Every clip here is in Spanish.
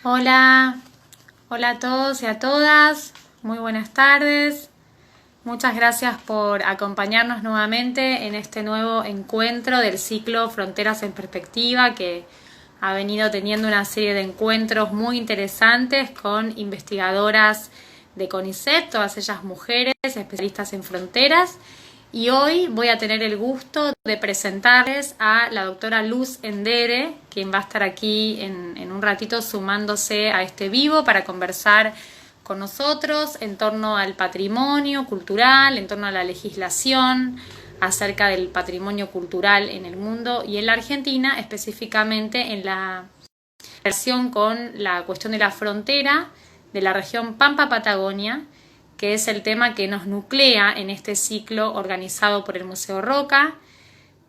Hola, hola a todos y a todas, muy buenas tardes. Muchas gracias por acompañarnos nuevamente en este nuevo encuentro del ciclo Fronteras en Perspectiva, que ha venido teniendo una serie de encuentros muy interesantes con investigadoras de CONICET, todas ellas mujeres especialistas en fronteras. Y hoy voy a tener el gusto de presentarles a la doctora Luz Endere, quien va a estar aquí en un ratito sumándose a este vivo para conversar con nosotros en torno al patrimonio cultural, en torno a la legislación acerca del patrimonio cultural en el mundo y en la Argentina, específicamente en la relación con la cuestión de la frontera de la región Pampa-Patagonia, que es el tema que nos nuclea en este ciclo organizado por el Museo Roca.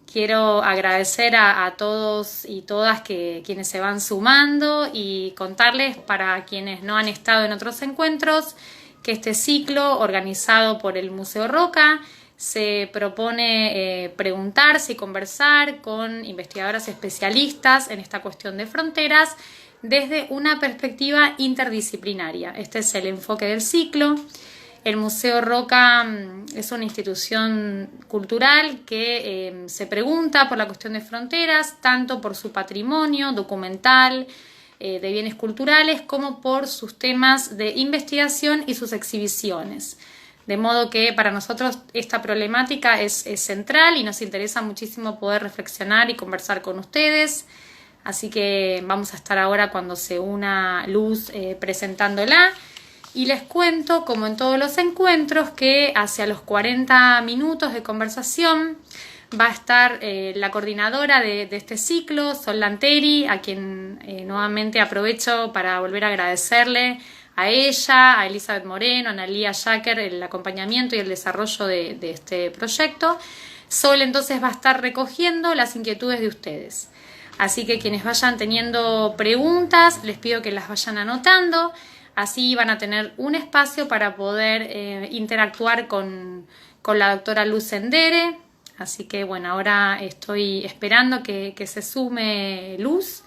Quiero agradecer a todos y todas quienes se van sumando y contarles, para quienes no han estado en otros encuentros, que este ciclo organizado por el Museo Roca se propone preguntarse y conversar con investigadoras especialistas en esta cuestión de fronteras desde una perspectiva interdisciplinaria. Este es el enfoque del ciclo. El Museo Roca es una institución cultural que se pregunta por la cuestión de fronteras, tanto por su patrimonio documental, de bienes culturales, como por sus temas de investigación y sus exhibiciones. De modo que para nosotros esta problemática es central y nos interesa muchísimo poder reflexionar y conversar con ustedes. Así que vamos a estar ahora, cuando se una Luz, presentándola. Y les cuento, como en todos los encuentros, que hacia los 40 minutos de conversación va a estar la coordinadora de este ciclo, Sol Lanteri, a quien nuevamente aprovecho para volver a agradecerle a ella, a Elizabeth Moreno, a Analía Yacker, el acompañamiento y el desarrollo de este proyecto. Sol entonces va a estar recogiendo las inquietudes de ustedes. Así que quienes vayan teniendo preguntas, les pido que las vayan anotando. Así van a tener un espacio para poder interactuar con la doctora Luz Endere. Así que bueno, ahora estoy esperando que se sume Luz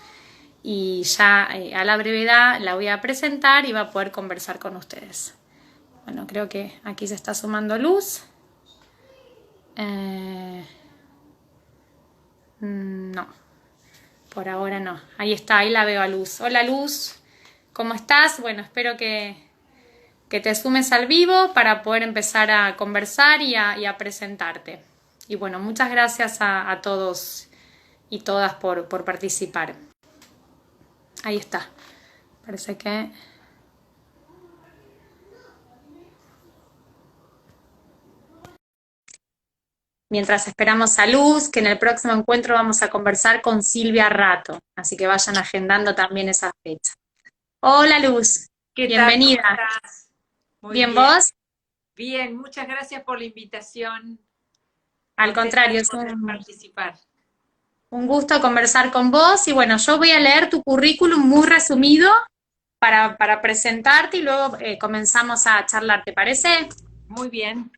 y ya a la brevedad la voy a presentar y va a poder conversar con ustedes. Bueno, creo que aquí se está sumando Luz. No, por ahora no. Ahí está, ahí la veo a Luz. Hola Luz. ¿Cómo estás? Bueno, espero que te sumes al vivo para poder empezar a conversar y a presentarte. Y bueno, muchas gracias a todos y todas por participar. Ahí está. Parece que... Mientras esperamos a Luz, que en el próximo encuentro vamos a conversar con Silvia Rato. Así que vayan agendando también esa fecha. Hola Luz, ¿Qué tal? ¿Cómo bienvenida. estás? Muy ¿Bien bien. vos? Bien, muchas gracias por la invitación. Al Contenta contrario, de es poder participar. un gusto conversar con vos. Y bueno, yo voy a leer tu currículum muy resumido para presentarte y luego comenzamos a charlar, ¿te parece? Muy bien.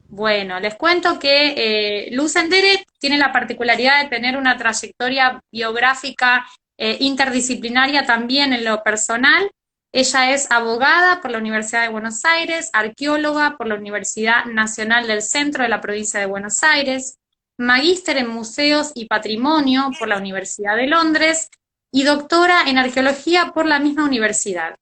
Bueno, les cuento que Luz Endere tiene la particularidad de tener una trayectoria biográfica interdisciplinaria también en lo personal. Ella es abogada por la Universidad de Buenos Aires, arqueóloga por la Universidad Nacional del Centro de la Provincia de Buenos Aires, magíster en Museos y Patrimonio por la Universidad de Londres y doctora en Arqueología por la misma universidad.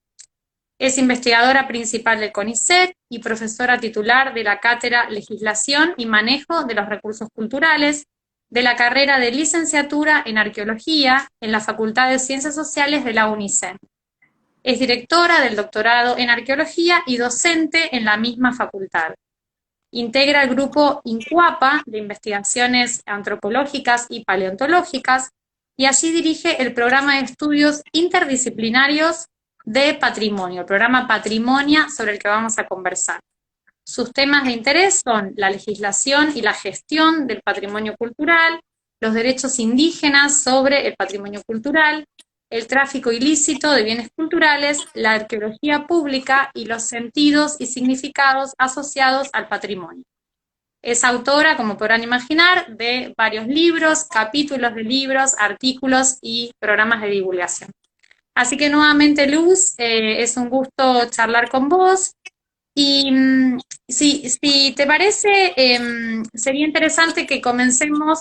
Es investigadora principal del CONICET y profesora titular de la cátedra Legislación y Manejo de los Recursos Culturales de la carrera de licenciatura en Arqueología en la Facultad de Ciencias Sociales de la UNICEN. Es directora del doctorado en Arqueología y docente en la misma facultad. Integra el grupo INCUAPA de investigaciones antropológicas y paleontológicas y allí dirige el programa de estudios interdisciplinarios de patrimonio, el programa Patrimonia, sobre el que vamos a conversar. Sus temas de interés son la legislación y la gestión del patrimonio cultural, los derechos indígenas sobre el patrimonio cultural, el tráfico ilícito de bienes culturales, la arqueología pública y los sentidos y significados asociados al patrimonio. Es autora, como podrán imaginar, de varios libros, capítulos de libros, artículos y programas de divulgación. Así que nuevamente, Luz, es un gusto charlar con vos. Y si te parece, sería interesante que comencemos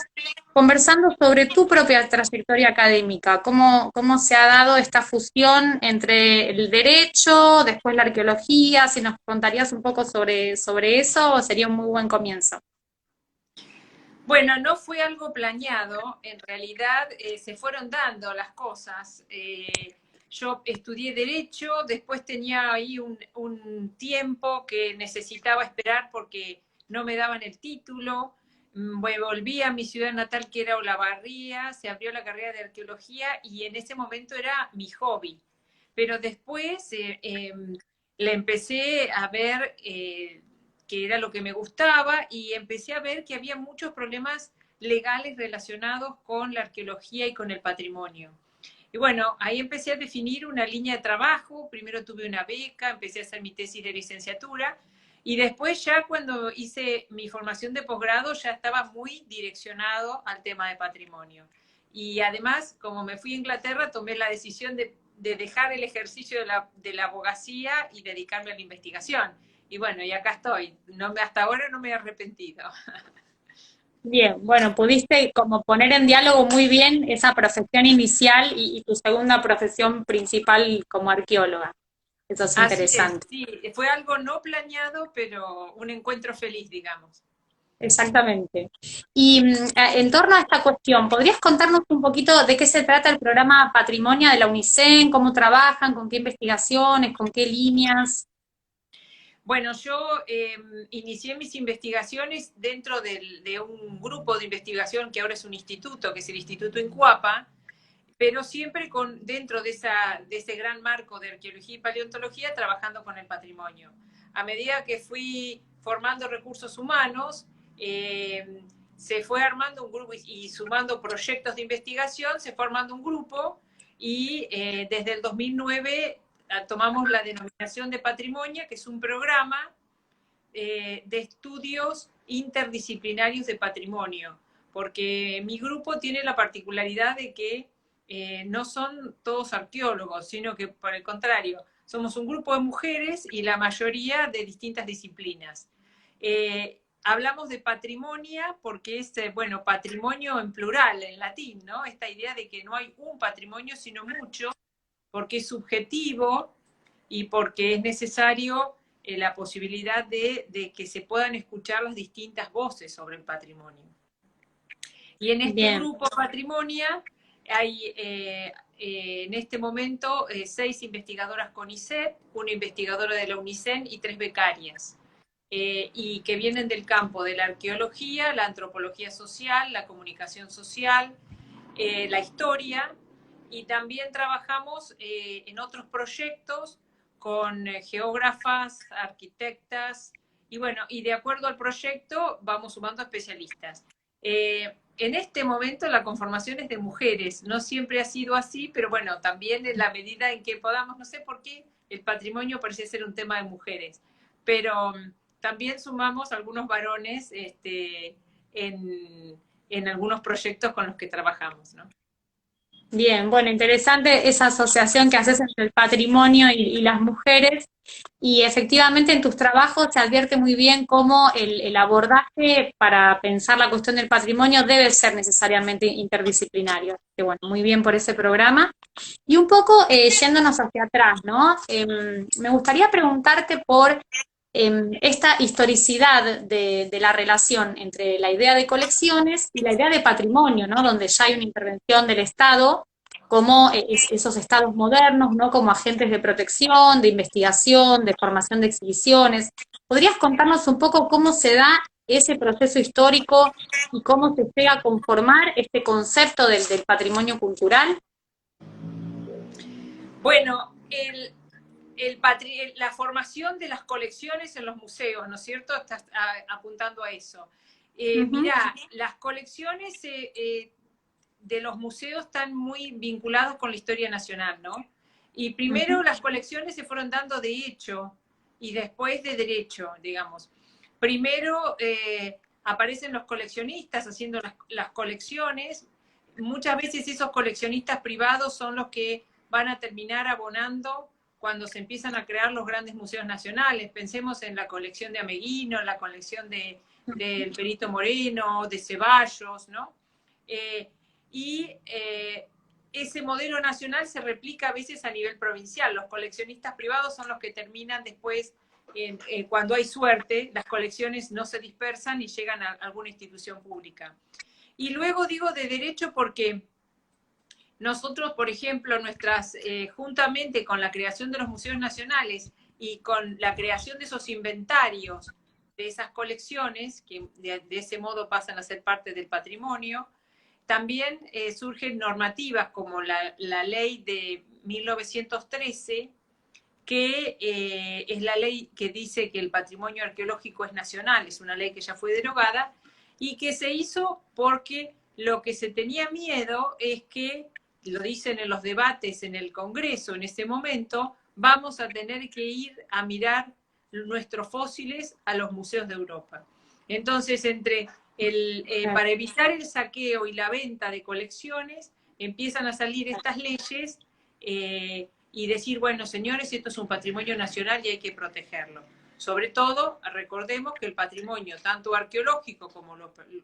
conversando sobre tu propia trayectoria académica, cómo se ha dado esta fusión entre el derecho, después la arqueología, si nos contarías un poco sobre eso, sería un muy buen comienzo. Bueno, no fue algo planeado, en realidad se fueron dando las cosas. Yo estudié Derecho, después tenía ahí un tiempo que necesitaba esperar porque no me daban el título. Bueno, volví a mi ciudad natal, que era Olavarría, se abrió la carrera de Arqueología y en ese momento era mi hobby. Pero después le empecé a ver que era lo que me gustaba y empecé a ver que había muchos problemas legales relacionados con la arqueología y con el patrimonio. Y bueno, ahí empecé a definir una línea de trabajo, primero tuve una beca, empecé a hacer mi tesis de licenciatura y después ya cuando hice mi formación de posgrado ya estaba muy direccionado al tema de patrimonio. Y además, como me fui a Inglaterra, tomé la decisión de dejar el ejercicio de la abogacía y dedicarme a la investigación. Y bueno, y acá estoy. Hasta ahora no me he arrepentido. Bien, bueno, pudiste como poner en diálogo muy bien esa profesión inicial y tu segunda profesión principal como arqueóloga. Eso es Así es, interesante. sí, fue algo no planeado, pero un encuentro feliz, digamos. Exactamente. Y en torno a esta cuestión, ¿podrías contarnos un poquito de qué se trata el programa Patrimonio de la UNICEN, cómo trabajan, con qué investigaciones, con qué líneas? Bueno, yo inicié mis investigaciones dentro de un grupo de investigación que ahora es un instituto, que es el Instituto Incuapa, pero siempre dentro de ese gran marco de arqueología y paleontología, trabajando con el patrimonio. A medida que fui formando recursos humanos, se fue armando un grupo y sumando proyectos de investigación, se fue armando un grupo y desde el 2009 tomamos la denominación de patrimonio, que es un programa de estudios interdisciplinarios de patrimonio, porque mi grupo tiene la particularidad de que no son todos arqueólogos, sino que por el contrario, somos un grupo de mujeres y la mayoría de distintas disciplinas. Hablamos de patrimonio porque es, bueno, patrimonio en plural, en latín, ¿no? Esta idea de que no hay un patrimonio, sino mucho, porque es subjetivo y porque es necesario la posibilidad de que se puedan escuchar las distintas voces sobre el patrimonio. Y en este Bien, grupo Patrimonia hay en este momento 6 investigadoras con ICEP, una investigadora de la UNICEN y 3 becarias. Y que vienen del campo de la arqueología, la antropología social, la comunicación social, la historia, y también trabajamos en otros proyectos con geógrafas, arquitectas, y bueno, y de acuerdo al proyecto vamos sumando especialistas. En este momento la conformación es de mujeres, no siempre ha sido así, pero bueno, también en la medida en que podamos, no sé por qué el patrimonio parece ser un tema de mujeres, pero también sumamos algunos varones en algunos proyectos con los que trabajamos, ¿no? bien, bueno, interesante esa asociación que haces entre el patrimonio y las mujeres. Y efectivamente en tus trabajos se advierte muy bien cómo el abordaje para pensar la cuestión del patrimonio debe ser necesariamente interdisciplinario. Así que bueno, muy bien por ese programa. Y un poco yéndonos hacia atrás, ¿no? Me gustaría preguntarte por esta historicidad de la relación entre la idea de colecciones y la idea de patrimonio, ¿no? Donde ya hay una intervención del Estado como esos estados modernos, ¿no? Como agentes de protección, de investigación, de formación de exhibiciones. ¿Podrías contarnos un poco cómo se da ese proceso histórico y cómo se llega a conformar este concepto del patrimonio cultural? Bueno, la formación de las colecciones en los museos, ¿no es cierto? Estás apuntando a eso. Ujú, Mirá, las colecciones de los museos están muy vinculados con la historia nacional, ¿no? Y primero ujú. las colecciones se fueron dando de hecho y después de derecho, digamos. Primero aparecen los coleccionistas haciendo las colecciones. Muchas veces esos coleccionistas privados son los que van a terminar abonando cuando se empiezan a crear los grandes museos nacionales. Pensemos en la colección de Ameguino, en la colección del Perito Moreno, de Ceballos, ¿no? Ese modelo nacional se replica a veces a nivel provincial. Los coleccionistas privados son los que terminan después, cuando hay suerte, las colecciones no se dispersan y llegan a alguna institución pública. Y luego digo de derecho porque nosotros, por ejemplo, juntamente con la creación de los museos nacionales y con la creación de esos inventarios, de esas colecciones, que de ese modo pasan a ser parte del patrimonio, también surgen normativas como la ley de 1913, que es la ley que dice que el patrimonio arqueológico es nacional, es una ley que ya fue derogada, y que se hizo porque lo que se tenía miedo es que, lo dicen en los debates en el Congreso en ese momento, vamos a tener que ir a mirar nuestros fósiles a los museos de Europa. Entonces, para evitar el saqueo y la venta de colecciones, empiezan a salir estas leyes y decir, bueno, señores, esto es un patrimonio nacional y hay que protegerlo. Sobre todo, recordemos que el patrimonio, tanto arqueológico como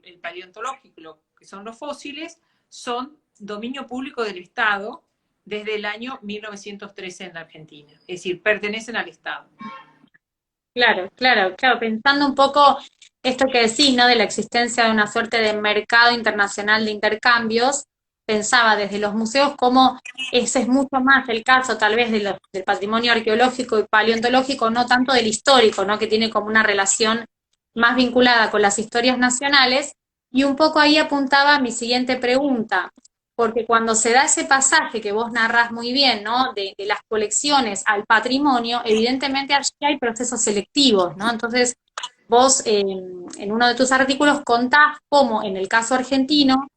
el paleontológico, que son los fósiles, son dominio público del Estado desde el año 1913 en la Argentina. Es decir, pertenecen al Estado. Claro, claro, claro, pensando un poco esto que decís, ¿no? De la existencia de una suerte de mercado internacional de intercambios, pensaba desde los museos cómo ese es mucho más el caso tal vez del patrimonio arqueológico y paleontológico, no tanto del histórico, ¿no? Que tiene como una relación más vinculada con las historias nacionales, y un poco ahí apuntaba a mi siguiente pregunta. Porque cuando se da ese pasaje que vos narrás muy bien, ¿no? De las colecciones al patrimonio, evidentemente allí hay procesos selectivos, ¿no? Entonces, vos en uno de tus artículos contás cómo en el caso argentino,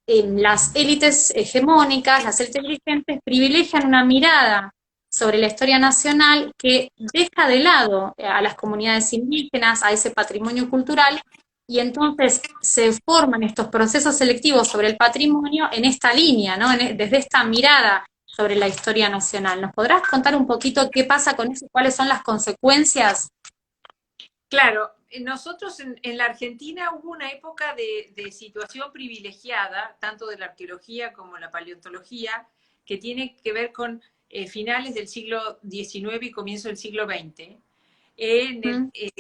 las élites hegemónicas, las élites dirigentes privilegian una mirada sobre la historia nacional que deja de lado a las comunidades indígenas, a ese patrimonio cultural, y entonces se forman estos procesos selectivos sobre el patrimonio en esta línea, ¿no? Desde esta mirada sobre la historia nacional. ¿Nos podrás contar un poquito qué pasa con eso y cuáles son las consecuencias? Claro, nosotros en la Argentina hubo una época de situación privilegiada, tanto de la arqueología como la paleontología, que tiene que ver con finales del siglo XIX y comienzo del siglo XX.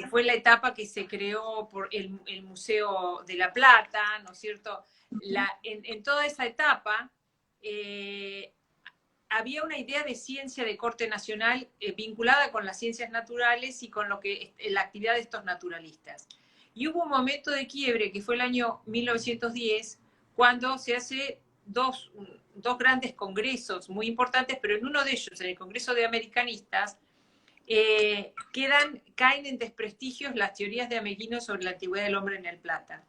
Fue la etapa que se creó por el Museo de la Plata, ¿no es cierto? En toda esa etapa había una idea de ciencia de corte nacional vinculada con las ciencias naturales y con la actividad de estos naturalistas. Y hubo un momento de quiebre que fue el año 1910, cuando se hace dos grandes congresos muy importantes, pero en uno de ellos, en el Congreso de Americanistas, caen en desprestigio las teorías de Ameguino sobre la antigüedad del hombre en el Plata.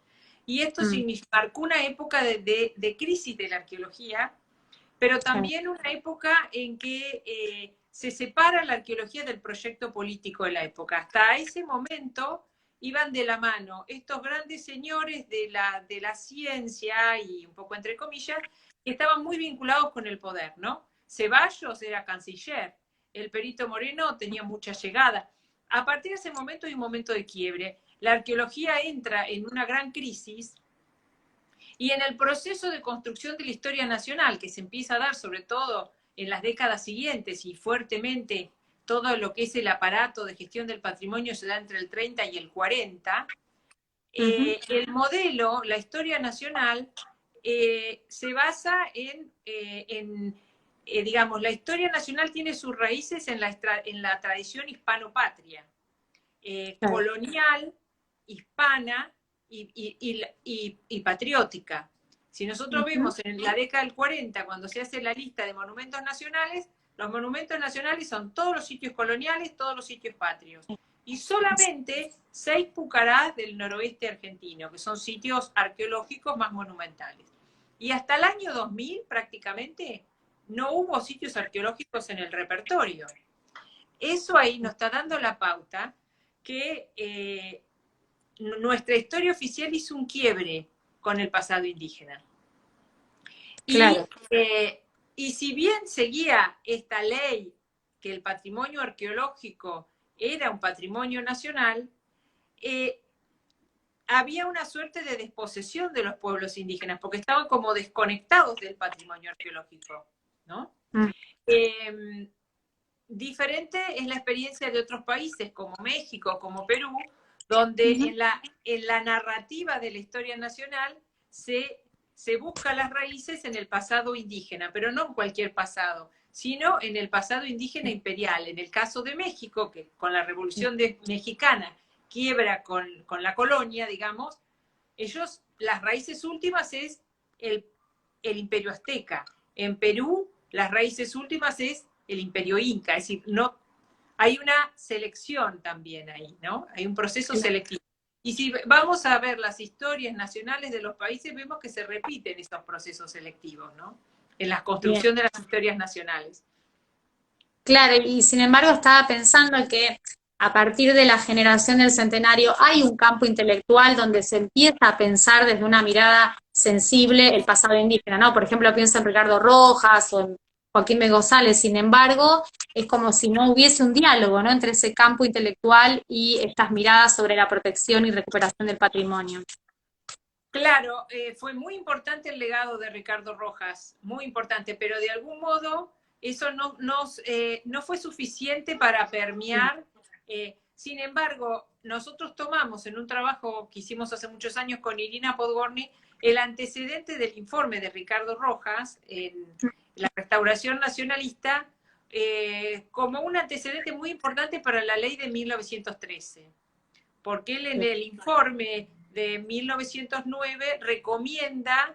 Y esto marcó una época de crisis de la arqueología, pero también una época en que se separa la arqueología del proyecto político de la época. Hasta ese momento iban de la mano estos grandes señores de la ciencia, y un poco entre comillas, que estaban muy vinculados con el poder, ¿no? Ceballos era canciller, el Perito Moreno tenía mucha llegada. A partir de ese momento hay un momento de quiebre. La arqueología entra en una gran crisis, y en el proceso de construcción de la historia nacional, que se empieza a dar sobre todo en las décadas siguientes y fuertemente todo lo que es el aparato de gestión del patrimonio se da entre el 30 y el 40, el modelo, la historia nacional, se basa digamos, la historia nacional tiene sus raíces en la tradición hispano-patria, colonial, hispana, y patriótica. Si nosotros vemos en la década del 40, cuando se hace la lista de monumentos nacionales, los monumentos nacionales son todos los sitios coloniales, todos los sitios patrios. Y solamente 6 pucarás del noroeste argentino, que son sitios arqueológicos más monumentales. Y hasta el año 2000 prácticamente no hubo sitios arqueológicos en el repertorio. Eso ahí nos está dando la pauta que nuestra historia oficial hizo un quiebre con el pasado indígena. Claro. Y Y si bien seguía esta ley que el patrimonio arqueológico era un patrimonio nacional, había una suerte de desposesión de los pueblos indígenas, porque estaban como desconectados del patrimonio arqueológico, ¿no? Mm. Diferente es la experiencia de otros países, como México, como Perú, donde en la narrativa de la historia nacional se busca las raíces en el pasado indígena, pero no en cualquier pasado, sino en el pasado indígena imperial. En el caso de México, que con la Revolución Mexicana quiebra con la colonia, digamos, ellos, las raíces últimas es el imperio azteca. En Perú, las raíces últimas es el imperio inca, es decir, no, hay una selección también ahí, ¿no? Hay un proceso selectivo. Y si vamos a ver las historias nacionales de los países, vemos que se repiten estos procesos selectivos, ¿no? En la construcción de las historias nacionales. Claro, y sin embargo estaba pensando que a partir de la generación del centenario hay un campo intelectual donde se empieza a pensar desde una mirada sensible el pasado indígena, ¿no? Por ejemplo, pienso en Ricardo Rojas o en Joaquín B. González. Sin embargo, es como si no hubiese un diálogo, ¿no? Entre ese campo intelectual y estas miradas sobre la protección y recuperación del patrimonio. Claro, fue muy importante el legado de Ricardo Rojas, muy importante, pero de algún modo eso no fue suficiente para permear. Sin embargo, nosotros tomamos en un trabajo que hicimos hace muchos años con Irina Podgorny el antecedente del informe de Ricardo Rojas en la restauración nacionalista como un antecedente muy importante para la ley de 1913, porque él en el informe de 1909 recomienda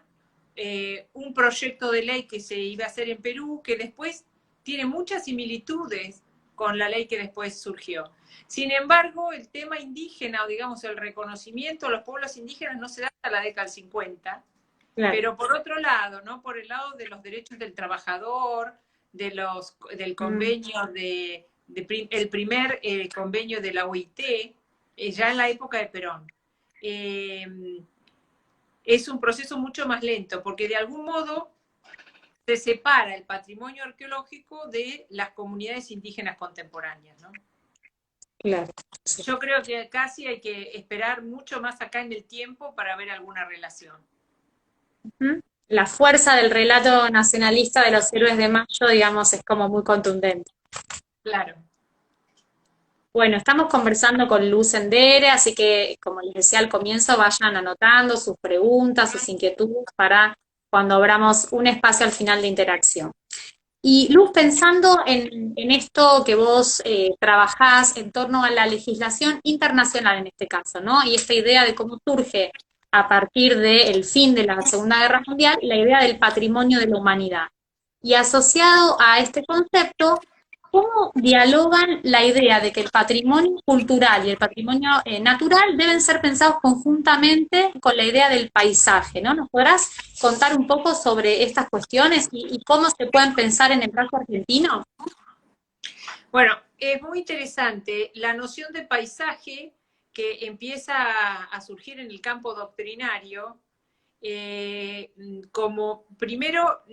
un proyecto de ley que se iba a hacer en Perú, que después tiene muchas similitudes con la ley que después surgió. Sin embargo, el tema indígena, o digamos el reconocimiento a los pueblos indígenas no se da hasta la década del 50, claro. Pero por otro lado, ¿no? Por el lado de los derechos del trabajador, del convenio el primer convenio de la OIT, ya en la época de Perón. Es un proceso mucho más lento, porque de algún modo se separa el patrimonio arqueológico de las comunidades indígenas contemporáneas, ¿no? Claro. Sí. Yo creo que casi hay que esperar mucho más acá en el tiempo para ver alguna relación. La fuerza del relato nacionalista de los héroes de Mayo, digamos, es como muy contundente. Claro. Bueno, estamos conversando con Luz Endere, así que, como les decía al comienzo, vayan anotando sus preguntas, sus inquietudes para cuando abramos un espacio al final de interacción. Y Luz, pensando en esto que vos trabajás en torno a la legislación internacional en este caso, ¿no? Y esta idea de cómo surge a partir del fin de la Segunda Guerra Mundial la idea del patrimonio de la humanidad. Y asociado a este concepto, ¿cómo dialogan la idea de que el patrimonio cultural y el patrimonio natural deben ser pensados conjuntamente con la idea del paisaje, ¿no? ¿Nos podrás contar un poco sobre estas cuestiones y cómo se pueden pensar en el caso argentino? Bueno, es muy interesante la noción de paisaje que empieza a surgir en el campo doctrinario. Como primero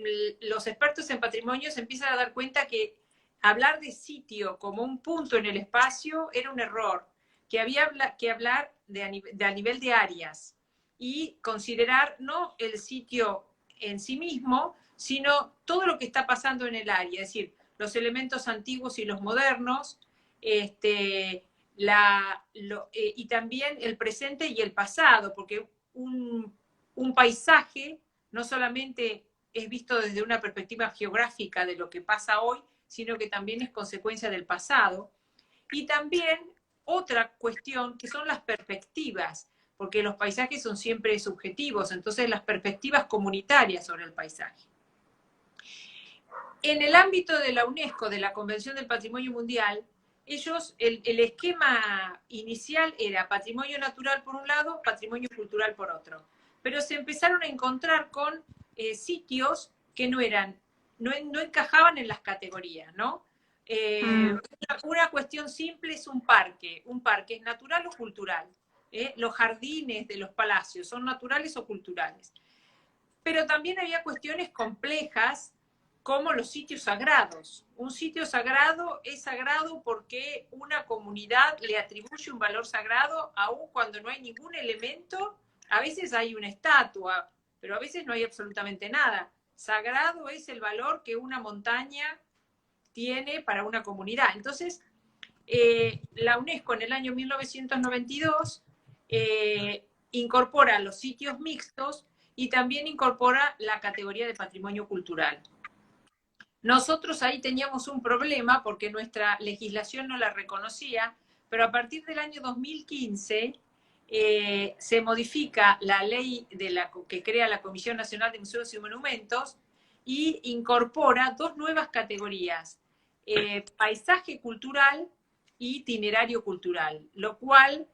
los expertos en patrimonio se empiezan a dar cuenta que hablar de sitio como un punto en el espacio era un error, que había que hablar a nivel de áreas y considerar no el sitio en sí mismo, sino todo lo que está pasando en el área, es decir, los elementos antiguos y los modernos, y también el presente y el pasado, porque un paisaje no solamente es visto desde una perspectiva geográfica de lo que pasa hoy, sino que también es consecuencia del pasado. Y también otra cuestión que son las perspectivas, porque los paisajes son siempre subjetivos, entonces las perspectivas comunitarias sobre el paisaje. En el ámbito de la UNESCO, de la Convención del Patrimonio Mundial, ellos, el esquema inicial era patrimonio natural por un lado, patrimonio cultural por otro. Pero se empezaron a encontrar con sitios que no encajaban en las categorías, ¿no? Una cuestión simple es un parque. ¿Un parque es natural o cultural? Los jardines de los palacios, ¿son naturales o culturales? Pero también había cuestiones complejas, como los sitios sagrados. Un sitio sagrado es sagrado porque una comunidad le atribuye un valor sagrado, aun cuando no hay ningún elemento. A veces hay una estatua, pero a veces no hay absolutamente nada. Sagrado es el valor que una montaña tiene para una comunidad. Entonces, la UNESCO en el año 1992 incorpora los sitios mixtos y también incorpora la categoría de patrimonio cultural. Nosotros ahí teníamos un problema porque nuestra legislación no la reconocía, pero a partir del año 2015 se modifica la ley que crea la Comisión Nacional de Museos y Monumentos y incorpora dos nuevas categorías, paisaje cultural y itinerario cultural, lo cual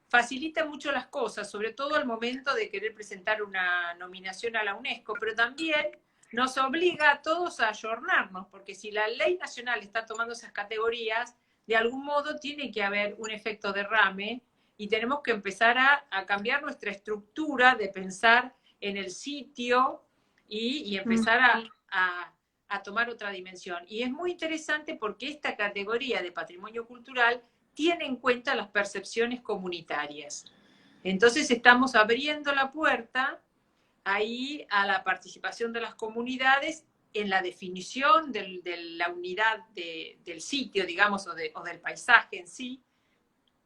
facilita mucho las cosas, sobre todo al momento de querer presentar una nominación a la UNESCO, pero también nos obliga a todos a ayornarnos, porque si la ley nacional está tomando esas categorías, de algún modo tiene que haber un efecto derrame y tenemos que empezar a cambiar nuestra estructura de pensar en el sitio y empezar a tomar otra dimensión. Y es muy interesante porque esta categoría de patrimonio cultural tiene en cuenta las percepciones comunitarias. Entonces estamos abriendo la puerta ahí a la participación de las comunidades en la definición de la unidad del sitio, digamos, o del paisaje en sí,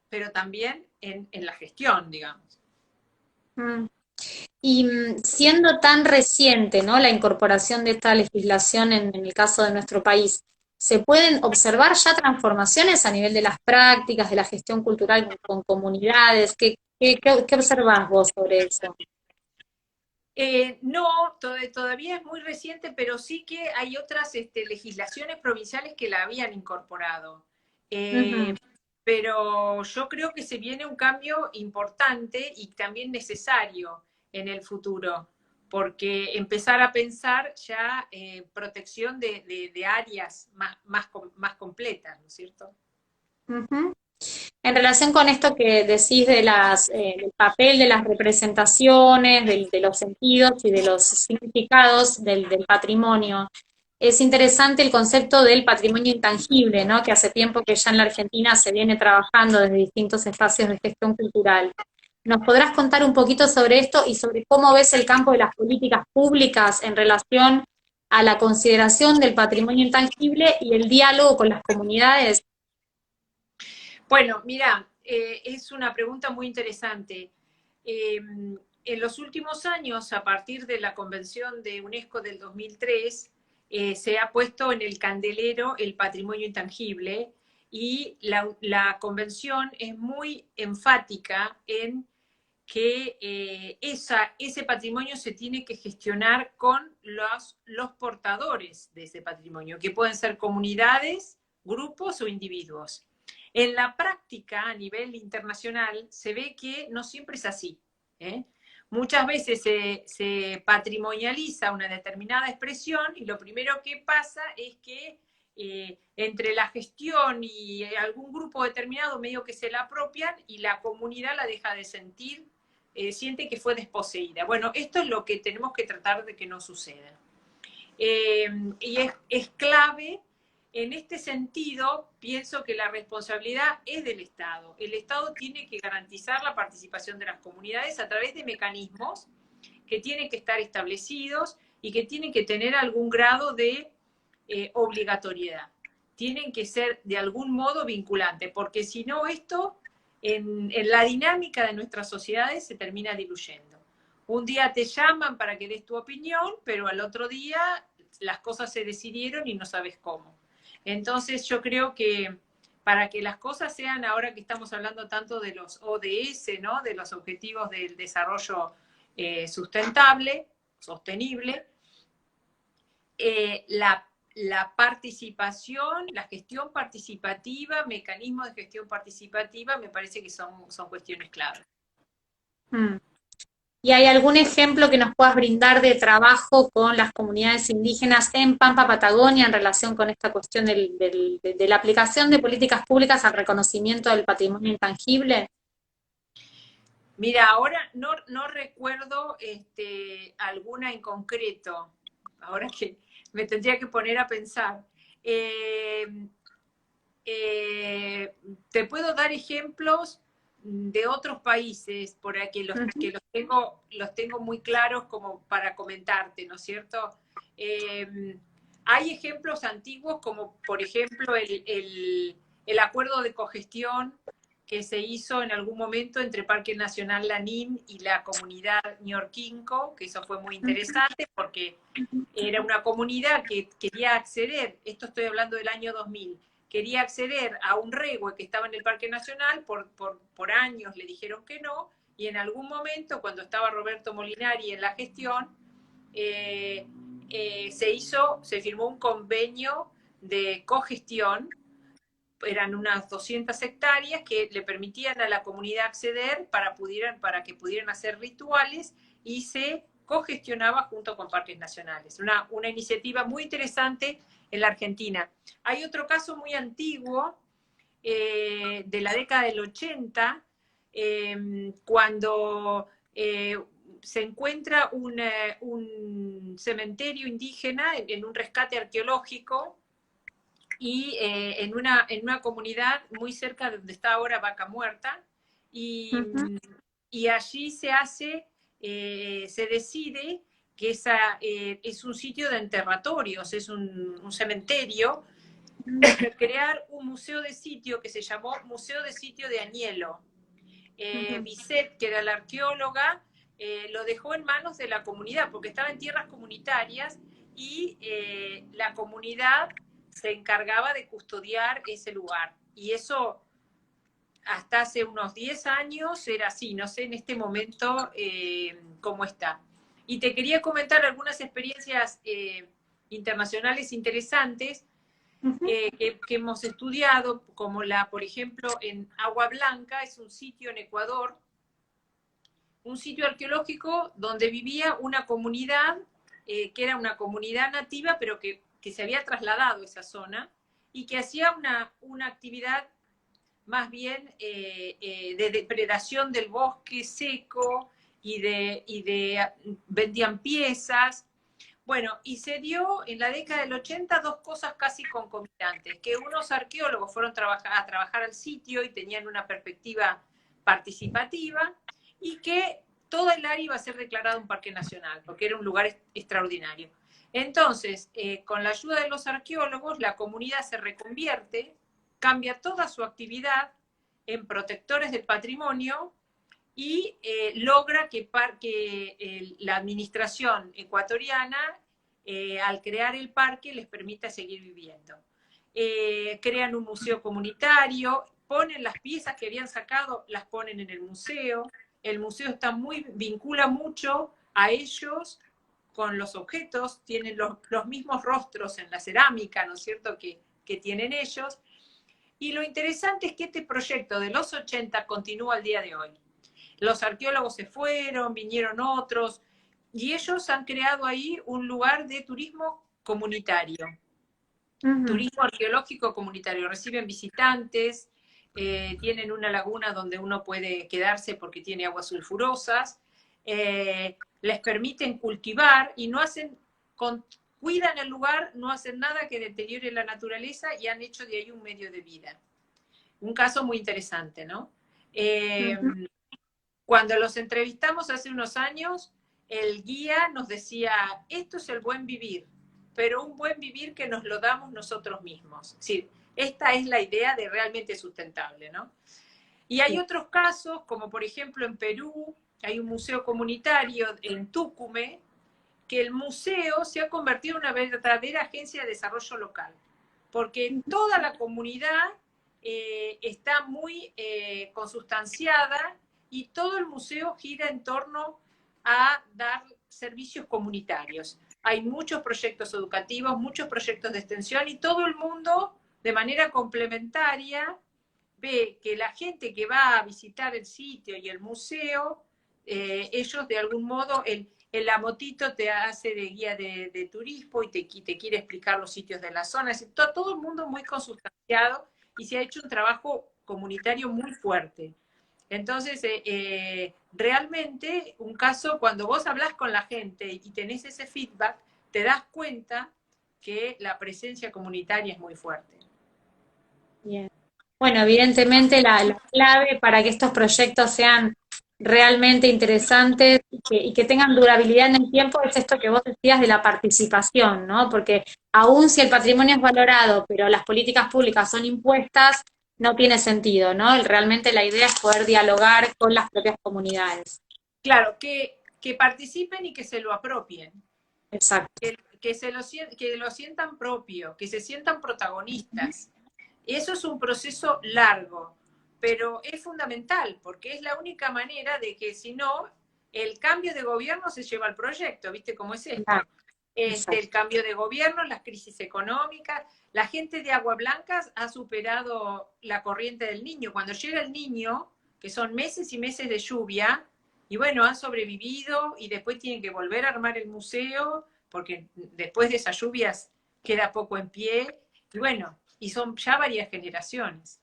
pero también en la gestión, digamos. Y siendo tan reciente, ¿no?, la incorporación de esta legislación en el caso de nuestro país, ¿se pueden observar ya transformaciones a nivel de las prácticas, de la gestión cultural con comunidades? ¿Qué observás vos sobre eso? No, todavía es muy reciente, pero sí que hay otras legislaciones provinciales que la habían incorporado. Pero yo creo que se viene un cambio importante y también necesario en el futuro, porque empezar a pensar ya protección de áreas más completas, ¿no es cierto? En relación con esto que decís de del papel de las representaciones, de los sentidos y de los significados del patrimonio, es interesante el concepto del patrimonio intangible, ¿no?, que hace tiempo que ya en la Argentina se viene trabajando desde distintos espacios de gestión cultural. ¿Nos podrás contar un poquito sobre esto y sobre cómo ves el campo de las políticas públicas en relación a la consideración del patrimonio intangible y el diálogo con las comunidades? Bueno, mira, es una pregunta muy interesante. En los últimos años, a partir de la Convención de UNESCO del 2003, se ha puesto en el candelero el patrimonio intangible y la Convención es muy enfática en que ese patrimonio se tiene que gestionar con los portadores de ese patrimonio, que pueden ser comunidades, grupos o individuos. En la práctica, a nivel internacional, se ve que no siempre es así. Muchas veces se patrimonializa una determinada expresión y lo primero que pasa es que entre la gestión y algún grupo determinado medio que se la apropian y la comunidad la deja de sentir, siente que fue desposeída. Bueno, esto es lo que tenemos que tratar de que no suceda. Y es clave. En este sentido, pienso que la responsabilidad es del Estado. El Estado tiene que garantizar la participación de las comunidades a través de mecanismos que tienen que estar establecidos y que tienen que tener algún grado de obligatoriedad. Tienen que ser de algún modo vinculantes, porque si no esto, en la dinámica de nuestras sociedades se termina diluyendo. Un día te llaman para que des tu opinión, pero al otro día las cosas se decidieron y no sabes cómo. Entonces yo creo que para que las cosas sean, ahora que estamos hablando tanto de los ODS, ¿no?, de los Objetivos del Desarrollo Sostenible, la participación, la gestión participativa, mecanismos de gestión participativa, me parece que son cuestiones clave. ¿Y hay algún ejemplo que nos puedas brindar de trabajo con las comunidades indígenas en Pampa, Patagonia, en relación con esta cuestión de la aplicación de políticas públicas al reconocimiento del patrimonio intangible? Mira, ahora no recuerdo alguna en concreto, ahora que me tendría que poner a pensar. Eh, Te puedo dar ejemplos de otros países por aquí, que los tengo muy claros como para comentarte, ¿no es cierto? Hay ejemplos antiguos como, por ejemplo, el acuerdo de cogestión que se hizo en algún momento entre Parque Nacional Lanín y la comunidad Ñorquinco, que eso fue muy interesante porque era una comunidad que quería acceder, esto estoy hablando del año 2000, quería acceder a un rehue que estaba en el Parque Nacional, por años le dijeron que no, y en algún momento, cuando estaba Roberto Molinari en la gestión, se firmó un convenio de cogestión, eran unas 200 hectáreas que le permitían a la comunidad acceder para que pudieran hacer rituales y se cogestionaba junto con parques nacionales. Una iniciativa muy interesante en la Argentina. Hay otro caso muy antiguo de la década del 80, cuando se encuentra un cementerio indígena en un rescate arqueológico y en una comunidad muy cerca de donde está ahora Vaca Muerta, y, y allí se decide que es un sitio de enterratorios, es un cementerio, crear un museo de sitio que se llamó Museo de Sitio de Añelo. Bisset, que era la arqueóloga, lo dejó en manos de la comunidad, porque estaba en tierras comunitarias y la comunidad se encargaba de custodiar ese lugar. Y eso hasta hace unos 10 años era así, no sé en este momento cómo está. Y te quería comentar algunas experiencias internacionales interesantes que hemos estudiado, como por ejemplo, en Agua Blanca, es un sitio en Ecuador, un sitio arqueológico donde vivía una comunidad, que era una comunidad nativa, pero que se había trasladado a esa zona y que hacía una actividad más bien de depredación del bosque seco vendían piezas. Bueno, y se dio en la década del 80 dos cosas casi concomitantes, que unos arqueólogos fueron a trabajar al sitio y tenían una perspectiva participativa, y que toda el área iba a ser declarada un parque nacional, porque era un lugar extraordinario. Entonces, con la ayuda de los arqueólogos, la comunidad se reconvierte, cambia toda su actividad en protectores del patrimonio y logra que la administración ecuatoriana, al crear el parque, les permita seguir viviendo. Crean un museo comunitario, ponen las piezas que habían sacado, las ponen en el museo vincula mucho a ellos con los objetos, tienen los mismos rostros en la cerámica, ¿no es cierto?, que tienen ellos. Y lo interesante es que este proyecto de los 80 continúa al día de hoy. Los arqueólogos se fueron, vinieron otros, y ellos han creado ahí un lugar de turismo comunitario, turismo arqueológico comunitario. Reciben visitantes, tienen una laguna donde uno puede quedarse porque tiene aguas sulfurosas, les permiten cultivar y cuidan el lugar, no hacen nada que deteriore la naturaleza y han hecho de ahí un medio de vida. Un caso muy interesante, ¿no? Cuando los entrevistamos hace unos años, el guía nos decía, esto es el buen vivir, pero un buen vivir que nos lo damos nosotros mismos. Es decir, esta es la idea de realmente sustentable, ¿no? Y hay otros casos, como por ejemplo en Perú, hay un museo comunitario en Tucumán, que el museo se ha convertido en una verdadera agencia de desarrollo local, porque toda la comunidad está muy consustanciada y todo el museo gira en torno a dar servicios comunitarios. Hay muchos proyectos educativos, muchos proyectos de extensión y todo el mundo, de manera complementaria, ve que la gente que va a visitar el sitio y el museo, ellos de algún modo, el Amotito te hace de guía de turismo y te quiere explicar los sitios de la zona. Es todo el mundo muy consustanciado y se ha hecho un trabajo comunitario muy fuerte. Entonces, realmente, un caso, cuando vos hablas con la gente y tenés ese feedback, te das cuenta que la presencia comunitaria es muy fuerte. Bien. Bueno, evidentemente la clave para que estos proyectos sean realmente interesantes y que tengan durabilidad en el tiempo es esto que vos decías de la participación, ¿no? Porque aún si el patrimonio es valorado, pero las políticas públicas son impuestas, no tiene sentido, ¿no? Realmente la idea es poder dialogar con las propias comunidades. Claro, que participen y que se lo apropien. Exacto. Que lo sientan propio, que se sientan protagonistas. Eso es un proceso largo, pero es fundamental, porque es la única manera de que si no, el cambio de gobierno se lleva al proyecto, ¿viste cómo es esto? El cambio de gobierno, las crisis económicas, la gente de Agua Blanca ha superado la corriente del Niño. Cuando llega el Niño, que son meses y meses de lluvia, y bueno, han sobrevivido y después tienen que volver a armar el museo, porque después de esas lluvias queda poco en pie, y bueno, y son ya varias generaciones.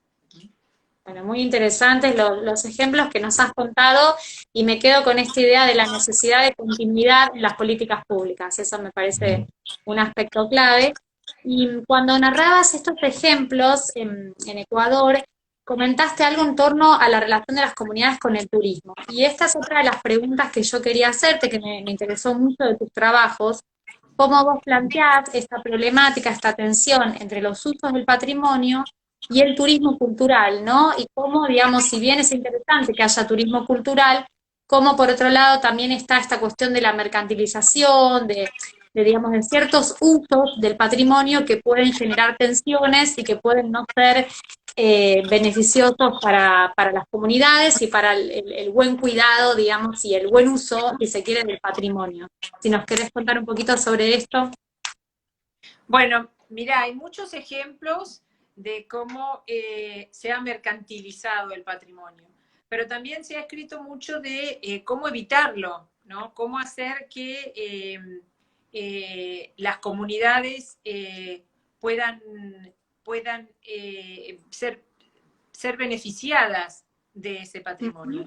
Bueno, muy interesantes los ejemplos que nos has contado y me quedo con esta idea de la necesidad de continuidad en las políticas públicas. Eso me parece un aspecto clave. Y cuando narrabas estos ejemplos en Ecuador, comentaste algo en torno a la relación de las comunidades con el turismo. Y esta es otra de las preguntas que yo quería hacerte, que me interesó mucho de tus trabajos. ¿Cómo vos planteás esta problemática, esta tensión entre los usos del patrimonio y el turismo cultural, ¿no? Y cómo, digamos, si bien es interesante que haya turismo cultural, cómo por otro lado también está esta cuestión de la mercantilización, digamos, de ciertos usos del patrimonio que pueden generar tensiones y que pueden no ser beneficiosos para las comunidades y para el buen cuidado, digamos, y el buen uso, si se quiere, del patrimonio. Si nos querés contar un poquito sobre esto. Bueno, mira, hay muchos ejemplos de cómo se ha mercantilizado el patrimonio, pero también se ha escrito mucho de cómo evitarlo, ¿no? Cómo hacer que las comunidades puedan, puedan ser beneficiadas de ese patrimonio.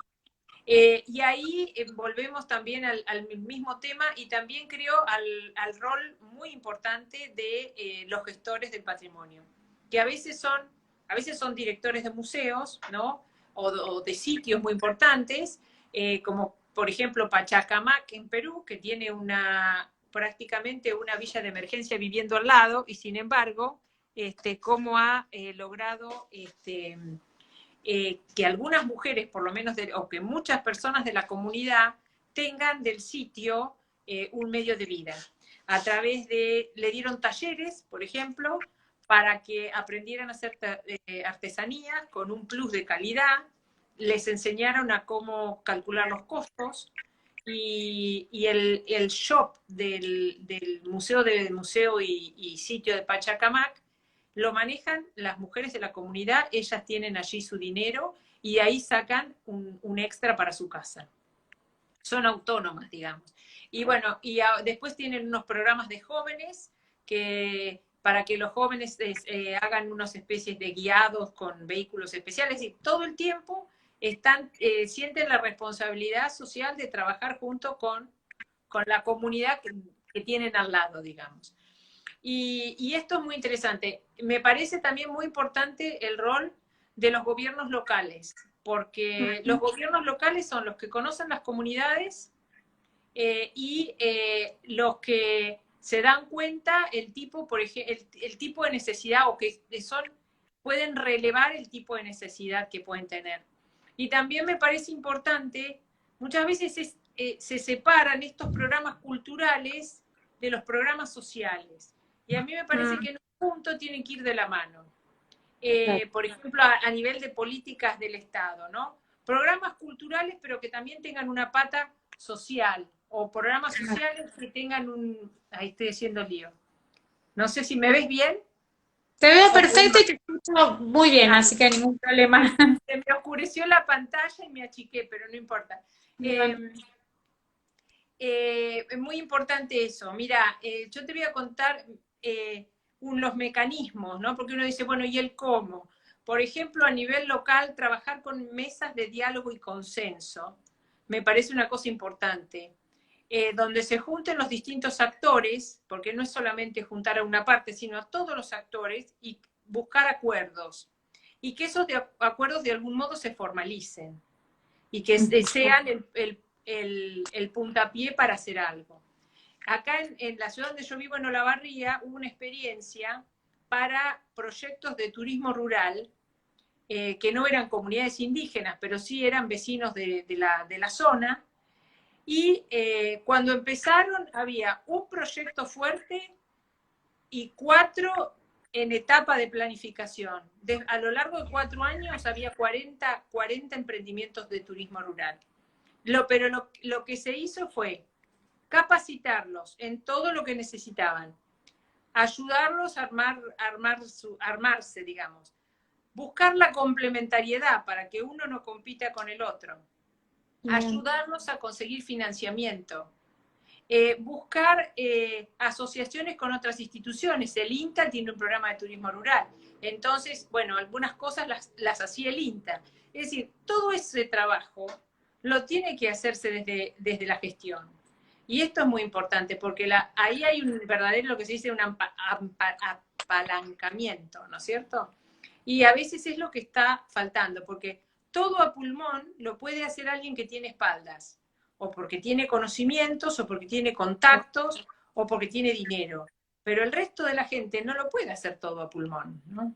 Y ahí volvemos también al mismo tema y también creo al rol muy importante de los gestores del patrimonio, que a veces son directores de museos, ¿no? O de sitios muy importantes, como por ejemplo Pachacamac en Perú, que tiene prácticamente una villa de emergencia viviendo al lado, y sin embargo, cómo ha logrado que algunas mujeres, por lo menos, o que muchas personas de la comunidad tengan del sitio un medio de vida. A través le dieron talleres, por ejemplo, para que aprendieran a hacer artesanía con un plus de calidad, les enseñaron a cómo calcular los costos, y el shop del museo y sitio de Pachacamac lo manejan las mujeres de la comunidad, ellas tienen allí su dinero y ahí sacan un extra para su casa. Son autónomas, digamos. Y bueno, después tienen unos programas de jóvenes para que los jóvenes hagan unas especies de guiados con vehículos especiales, y todo el tiempo sienten la responsabilidad social de trabajar junto con la comunidad que tienen al lado, digamos. Y esto es muy interesante. Me parece también muy importante el rol de los gobiernos locales, porque los gobiernos locales son los que conocen las comunidades y los que se dan cuenta el tipo de necesidad, o que pueden relevar el tipo de necesidad que pueden tener. Y también me parece importante, muchas veces se separan estos programas culturales de los programas sociales. Y a mí me parece que en un punto tienen que ir de la mano. Por ejemplo, a nivel de políticas del Estado, ¿no? Programas culturales, pero que también tengan una pata social, o programas sociales que tengan ahí estoy haciendo lío. No sé si me ves bien. Te veo perfecto y te escucho muy bien, así que ningún problema. Se me oscureció la pantalla y me achiqué, pero no importa. Es muy importante eso. Mira, yo te voy a contar los mecanismos, ¿no? Porque uno dice, bueno, ¿y el cómo? Por ejemplo, a nivel local, trabajar con mesas de diálogo y consenso me parece una cosa importante. donde se junten los distintos actores, porque no es solamente juntar a una parte, sino a todos los actores y buscar acuerdos. Y que esos acuerdos de algún modo se formalicen y que sean el puntapié para hacer algo. Acá en la ciudad donde yo vivo, en Olavarría, hubo una experiencia para proyectos de turismo rural, que no eran comunidades indígenas, pero sí eran vecinos de la zona. Y cuando empezaron había un proyecto fuerte y 4 en etapa de planificación. A lo largo de 4 años había 40 emprendimientos de turismo rural. Pero lo que se hizo fue capacitarlos en todo lo que necesitaban, ayudarlos a armarse, digamos, buscar la complementariedad para que uno no compita con el otro, ayudarlos a conseguir financiamiento, buscar asociaciones con otras instituciones. El INTA tiene un programa de turismo rural, entonces, bueno, algunas cosas las hacía el INTA. Es decir, todo ese trabajo lo tiene que hacerse desde la gestión. Y esto es muy importante, porque ahí hay un verdadero, lo que se dice, un apalancamiento, ¿no es cierto? Y a veces es lo que está faltando, porque todo a pulmón lo puede hacer alguien que tiene espaldas, o porque tiene conocimientos, o porque tiene contactos, o porque tiene dinero. Pero el resto de la gente no lo puede hacer todo a pulmón, ¿no?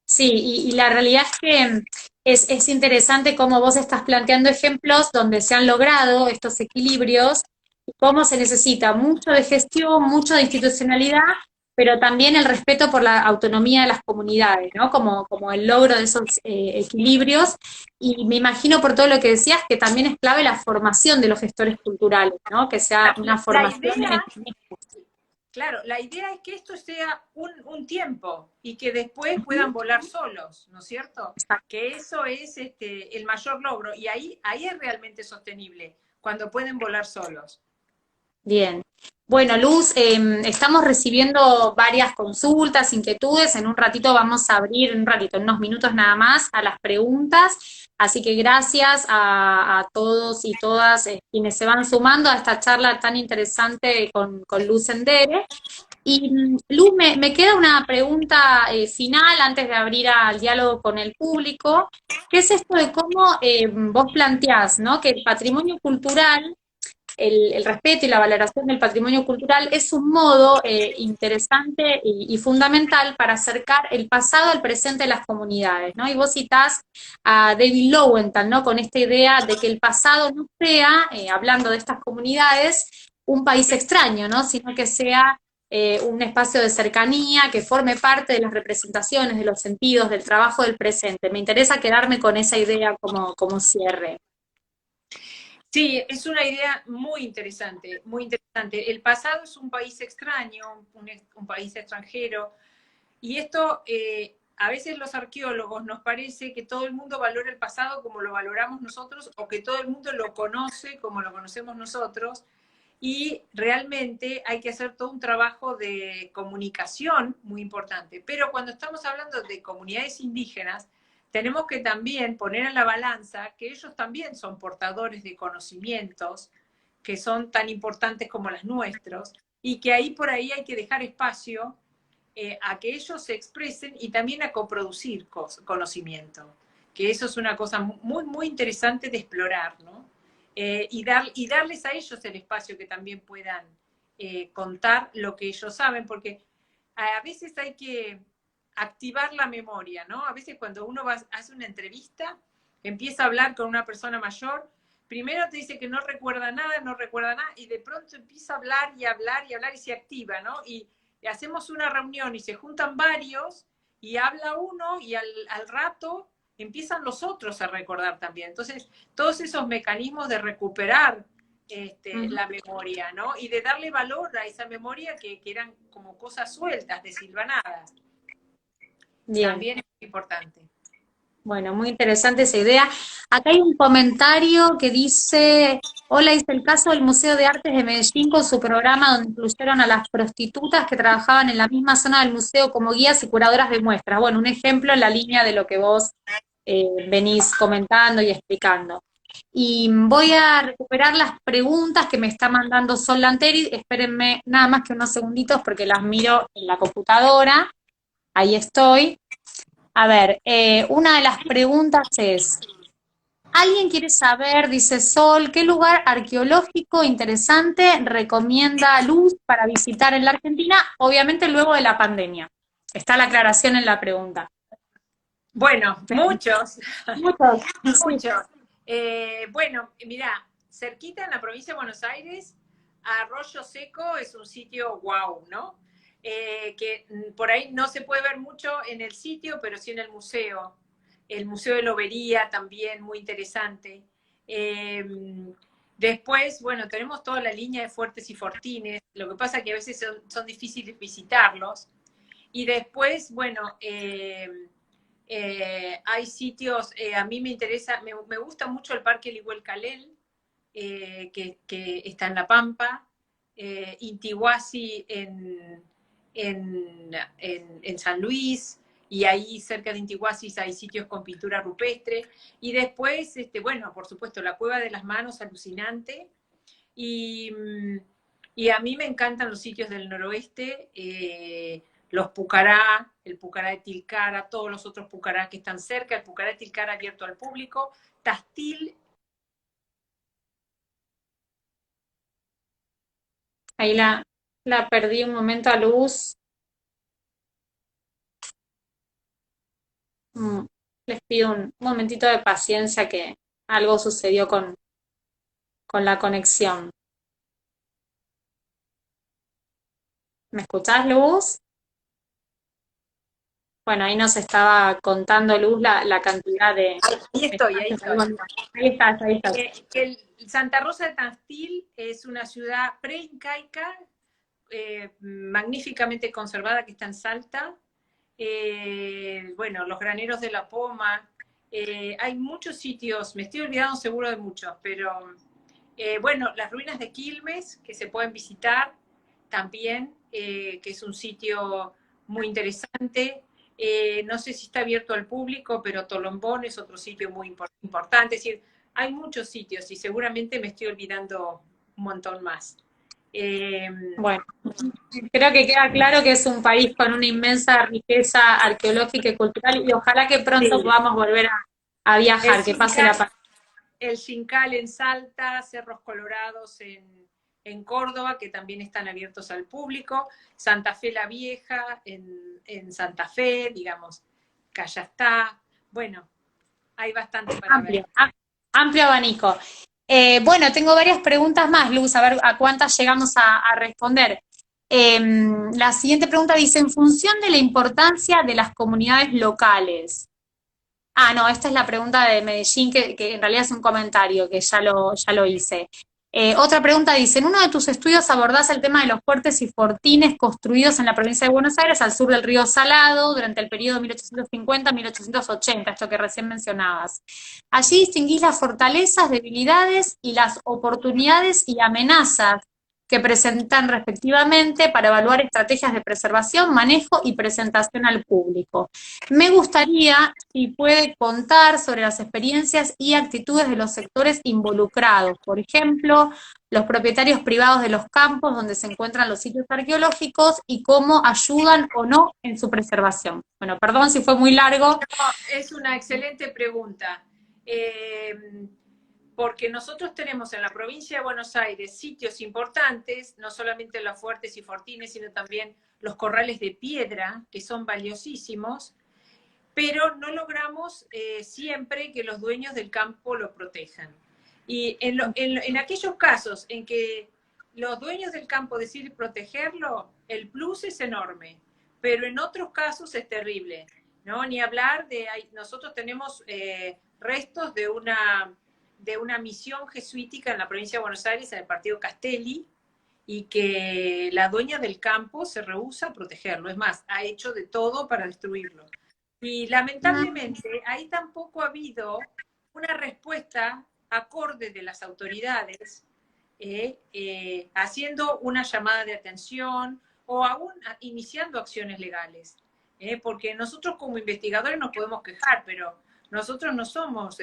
Sí, y la realidad es que es interesante cómo vos estás planteando ejemplos donde se han logrado estos equilibrios y cómo se necesita mucho de gestión, mucho de institucionalidad, pero también el respeto por la autonomía de las comunidades, ¿no? Como el logro de esos equilibrios. Y me imagino por todo lo que decías que también es clave la formación de los gestores culturales, ¿no? Que sea una formación Claro, la idea es que esto sea un tiempo y que después puedan volar solos, ¿no es cierto? Que eso es el mayor logro, y ahí es realmente sostenible, cuando pueden volar solos. Bien. Bueno, Luz, estamos recibiendo varias consultas, inquietudes. En un ratito vamos a abrir, en unos minutos nada más, a las preguntas. Así que gracias a todos y todas quienes se van sumando a esta charla tan interesante con Luz Endere. Y Luz, me queda una pregunta final antes de abrir al diálogo con el público. ¿Qué es esto de cómo vos planteás, ¿no? Que el patrimonio cultural, el respeto y la valoración del patrimonio cultural es un modo interesante y fundamental para acercar el pasado al presente de las comunidades, ¿no? Y vos citás a David Lowenthal, ¿no? Con esta idea de que el pasado no sea, hablando de estas comunidades, un país extraño, ¿no? Sino que sea un espacio de cercanía, que forme parte de las representaciones, de los sentidos, del trabajo del presente. Me interesa quedarme con esa idea como cierre. Sí, es una idea muy interesante, muy interesante. El pasado es un país extraño, un país extranjero, y esto a veces los arqueólogos nos parece que todo el mundo valora el pasado como lo valoramos nosotros, o que todo el mundo lo conoce como lo conocemos nosotros, y realmente hay que hacer todo un trabajo de comunicación muy importante. Pero cuando estamos hablando de comunidades indígenas, tenemos que también poner en la balanza que ellos también son portadores de conocimientos que son tan importantes como los nuestros, y que ahí por ahí hay que dejar espacio a que ellos se expresen y también a coproducir conocimiento, que eso es una cosa muy, muy interesante de explorar, ¿no? Y darles a ellos el espacio que también puedan contar lo que ellos saben, porque a veces hay que activar la memoria, ¿no? A veces cuando uno hace una entrevista, empieza a hablar con una persona mayor, primero te dice que no recuerda nada, y de pronto empieza a hablar y hablar y hablar y se activa, ¿no? Y hacemos una reunión y se juntan varios y habla uno, y al rato empiezan los otros a recordar también. Entonces, todos esos mecanismos de recuperar la memoria, ¿no? Y de darle valor a esa memoria que eran como cosas sueltas, desilvanadas. Bien. También es muy importante. Bueno, muy interesante esa idea. Acá hay un comentario que dice: hola, hice el caso del Museo de Artes de Medellín con su programa donde incluyeron a las prostitutas que trabajaban en la misma zona del museo como guías y curadoras de muestras. Bueno, un ejemplo en la línea de lo que vos venís comentando y explicando. Y voy a recuperar las preguntas que me está mandando Sol Lanteri. Espérenme nada más que unos segunditos porque las miro en la computadora. Ahí estoy. A ver, una de las preguntas es, ¿alguien quiere saber, dice Sol, qué lugar arqueológico interesante recomienda Luz para visitar en la Argentina? Obviamente luego de la pandemia. Está la aclaración en la pregunta. Bueno, muchos, Muchos, sí. muchos. Bueno, mira, cerquita en la provincia de Buenos Aires, Arroyo Seco es un sitio wow, ¿no? Que por ahí no se puede ver mucho en el sitio, pero sí en el museo. El Museo de Lobería también, muy interesante. Eh, Después, bueno, tenemos toda la línea de Fuertes y Fortines, lo que pasa que a veces son difíciles visitarlos. Y después, bueno, hay sitios, a mí me interesa, me gusta mucho el Parque Lihuel-Calel, que está en La Pampa, Intihuasi en San Luis, y ahí cerca de Intihuasi hay sitios con pintura rupestre. Y después, bueno, por supuesto, la Cueva de las Manos, alucinante. Y, y a mí me encantan los sitios del noroeste, los Pucará, el Pucará de Tilcara, todos los otros Pucará que están cerca, el Pucará de Tilcara abierto al público, Tastil. Ahí la perdí un momento a Luz. Mm, Les pido un momentito de paciencia que algo sucedió con la conexión. ¿Me escuchás, Luz? Bueno, ahí nos estaba contando Luz la cantidad de Ahí estoy, ahí mensajes. estoy. Ahí estás, ahí estás. El Santa Rosa de Tastil es una ciudad preincaica, magníficamente conservada, que está en Salta. Bueno, los graneros de la Poma. Hay muchos sitios, me estoy olvidando seguro de muchos, pero bueno, las ruinas de Quilmes que se pueden visitar también, que es un sitio muy interesante. No sé si está abierto al público, pero Tolombón es otro sitio muy importante. Es decir, hay muchos sitios y seguramente me estoy olvidando un montón más. Eh, Bueno, creo que queda claro que es un país con una inmensa riqueza arqueológica y cultural y ojalá que pronto sí. podamos volver a El viajar, que pase la Xincal, pandemia. el Xincal en Salta, Cerros Colorados en Córdoba, que también están abiertos al público, Santa Fe la Vieja en Santa Fe, digamos, Callastá. Bueno, hay bastante para ver. Amplio, amplio abanico. Bueno, tengo varias preguntas más, Luz, a ver a cuántas llegamos a responder. La siguiente pregunta dice, en función de la importancia de las comunidades locales. Ah, no, esta es la pregunta de Medellín, que en realidad es un comentario que ya lo hice. Otra pregunta dice, en uno de tus estudios abordás el tema de los fuertes y fortines construidos en la provincia de Buenos Aires al sur del río Salado durante el periodo 1850-1880, esto que recién mencionabas. Allí distinguís las fortalezas, debilidades y las oportunidades y amenazas que presentan respectivamente para evaluar estrategias de preservación, manejo y presentación al público. Me gustaría, si puede, contar sobre las experiencias y actitudes de los sectores involucrados, por ejemplo, los propietarios privados de los campos donde se encuentran los sitios arqueológicos y cómo ayudan o no en su preservación. Bueno, perdón si fue muy largo. Es una excelente pregunta. Porque nosotros tenemos en la provincia de Buenos Aires sitios importantes, no solamente los fuertes y fortines, sino también los corrales de piedra, que son valiosísimos, pero no logramos siempre que los dueños del campo lo protejan. Y en aquellos casos en que los dueños del campo deciden protegerlo, el plus es enorme, pero en otros casos es terrible, ¿no? Ni hablar de, nosotros tenemos restos de una misión jesuítica en la provincia de Buenos Aires, en el partido Castelli, y que la dueña del campo se rehúsa a protegerlo. Es más, ha hecho de todo para destruirlo. Y lamentablemente ahí tampoco ha habido una respuesta acorde de las autoridades, haciendo una llamada de atención o aún iniciando acciones legales. Porque nosotros como investigadores nos podemos quejar, pero nosotros no somos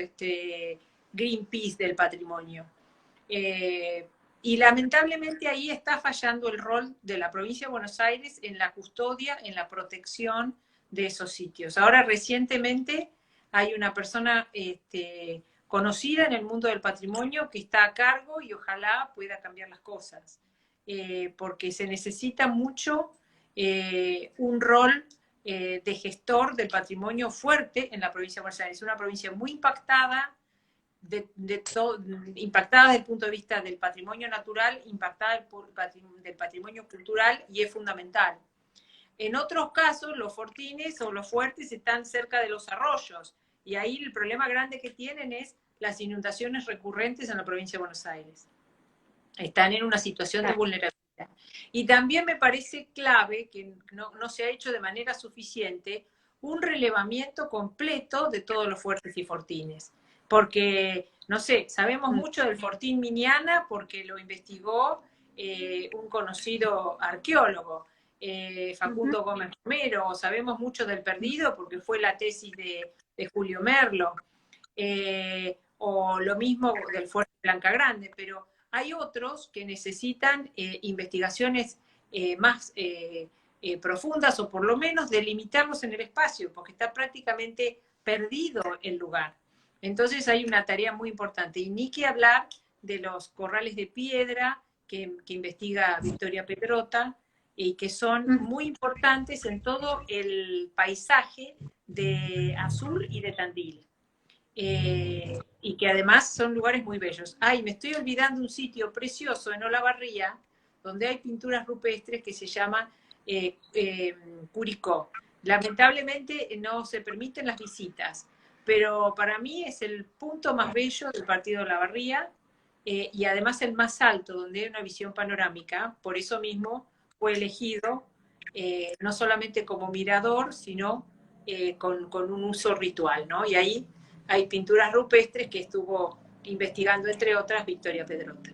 Greenpeace del patrimonio. Y lamentablemente ahí está fallando el rol de la provincia de Buenos Aires en la custodia, en la protección de esos sitios. Ahora recientemente hay una persona conocida en el mundo del patrimonio que está a cargo y ojalá pueda cambiar las cosas, porque se necesita mucho un rol de gestor del patrimonio fuerte en la provincia de Buenos Aires. Es una provincia muy impactada, impactada desde el punto de vista del patrimonio natural, impactada del patrimonio cultural, y es fundamental. En otros casos, los fortines o los fuertes están cerca de los arroyos, y ahí el problema grande que tienen es las inundaciones recurrentes en la provincia de Buenos Aires. Están en una situación de vulnerabilidad. Y también me parece clave, que no se ha hecho de manera suficiente, un relevamiento completo de todos los fuertes y fortines. Porque, no sé, sabemos mucho del fortín Miniana porque lo investigó un conocido arqueólogo, Facundo Gómez Romero. Sabemos mucho del Perdido porque fue la tesis de Julio Merlo. O lo mismo del fuerte Blanca Grande, pero hay otros que necesitan investigaciones más profundas, o por lo menos delimitarlos en el espacio, porque está prácticamente perdido el lugar. Entonces hay una tarea muy importante. Y ni que hablar de los corrales de piedra que investiga Victoria Pedrota, y que son muy importantes en todo el paisaje de Azul y de Tandil. Y que además son lugares muy bellos. Me estoy olvidando un sitio precioso en Olavarría, donde hay pinturas rupestres, que se llama Curicó. Lamentablemente no se permiten las visitas, pero para mí es el punto más bello del partido de Olavarría, y además el más alto, donde hay una visión panorámica. Por eso mismo fue elegido no solamente como mirador, sino con un uso ritual, ¿no? Y ahí hay pinturas rupestres que estuvo investigando, entre otras, Victoria Pedrota.